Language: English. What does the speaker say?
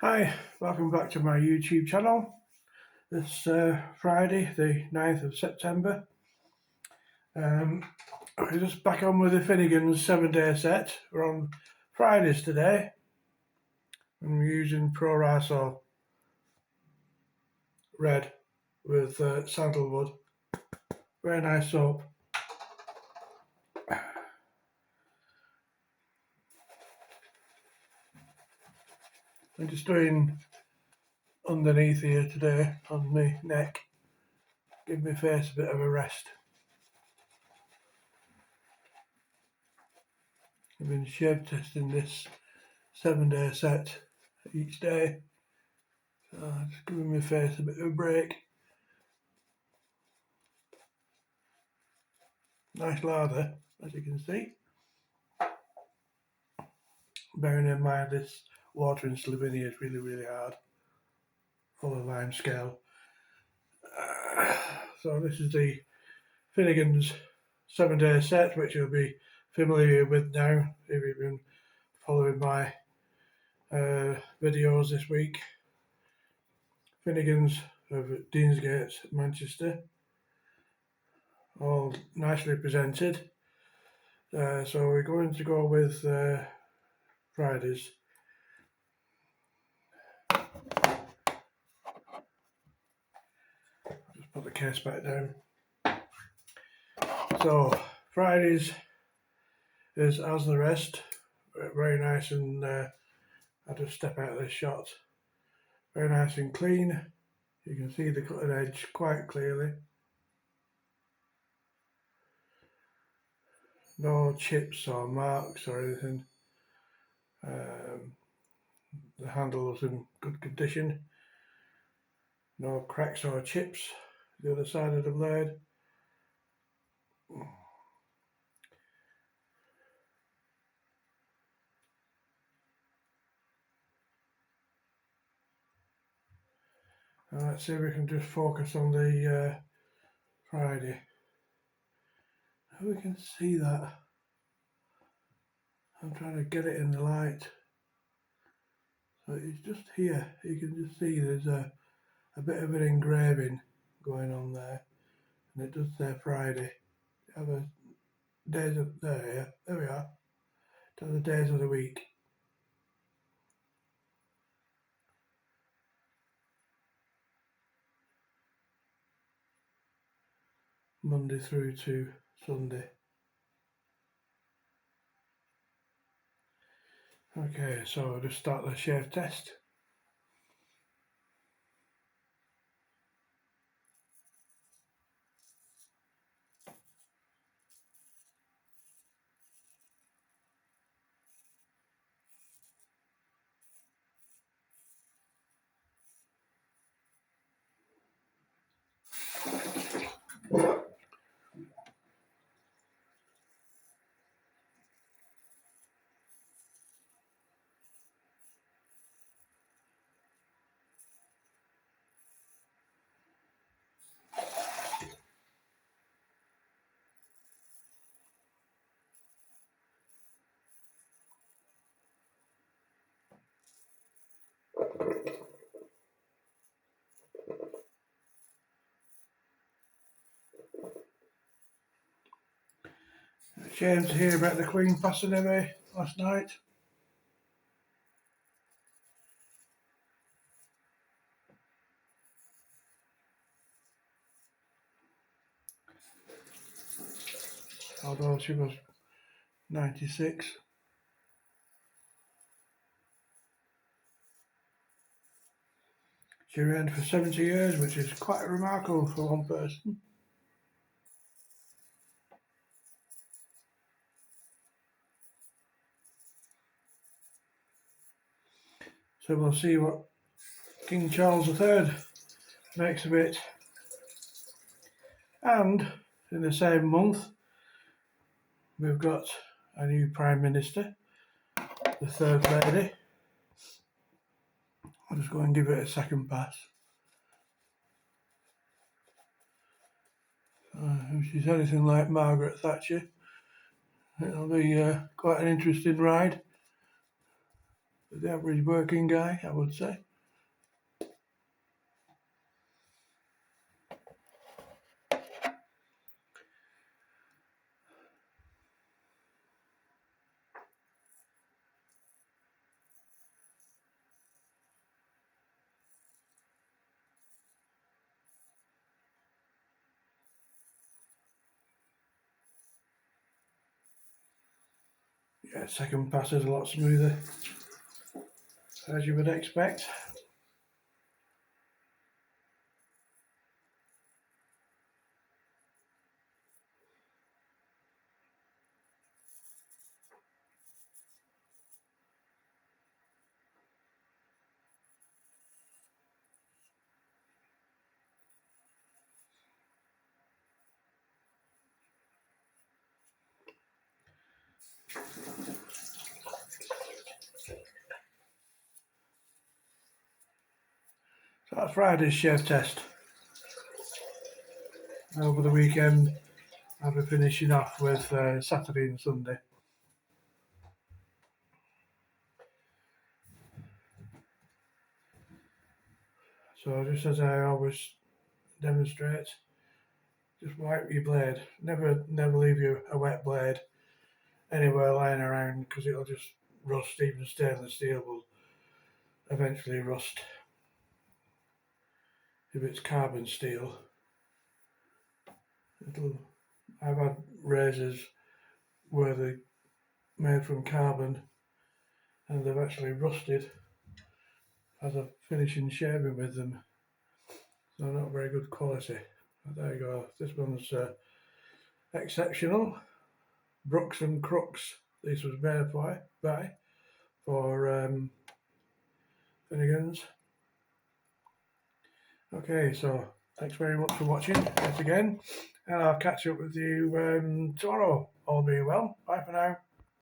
Hi, welcome back to my YouTube channel. This Friday, the 9th of September. We're just back on with the Finnigans 7-day set. We're on Fridays today. I'm using Pro Raso red with sandalwood. Very nice soap. I'm just doing underneath here today on my neck. Give my face a bit of a rest. I've been shave testing this 7-day set each day. So just giving my face a bit of a break. Nice lather, as you can see. Bearing in mind this water in Slovenia is really hard, full of lime scale. So this is the Finnigans 7-day set, which you'll be familiar with now if you've been following my videos this week. Finnigans of Deansgate, Manchester, all nicely presented. So we're going to go with Fridays. Just put the case back down. So Fridays is as the rest, very nice, and I'll just step out of this shot. Very nice and clean. You can see the cutting edge quite clearly. No chips or marks or anything. The handle's in good condition. No cracks or chips. The other side of the blade. Let's see if we can just focus on the Friday. How we can see that. I'm trying to get it in the light. So it's just here. You can just see there's a bit of an engraving going on there, and it does say Friday. Have a days of there we are. To the days of the week. Monday through to Sunday. Okay, so I'll just start the shave test. Shame to hear about the Queen passing away last night. Although she was 96. She reigned for 70 years, which is quite remarkable for one person. So we'll see what King Charles III makes of it. And in the same month, we've got a new Prime Minister, the Third Lady. I'll just go and give it a second pass. If she's anything like Margaret Thatcher, it'll be quite an interesting ride. the average working guy, I would say. Yeah, second pass is a lot smoother, as you would expect. So that's Friday's shave test. Over the weekend, I'll be finishing off with Saturday and Sunday. So just as I always demonstrate, just wipe your blade. Never leave a wet blade anywhere lying around, because it'll just rust. Even stainless steel will eventually rust if it's carbon steel. I've had razors where they're made from carbon and they've actually rusted as I'm finishing shaving with them. So not very good quality. But there you go. This one's exceptional. Brooks and Crooks. This was made by Finnigans. Okay, so thanks very much for watching yet again, and I'll catch up with you tomorrow. All being well. Bye for now.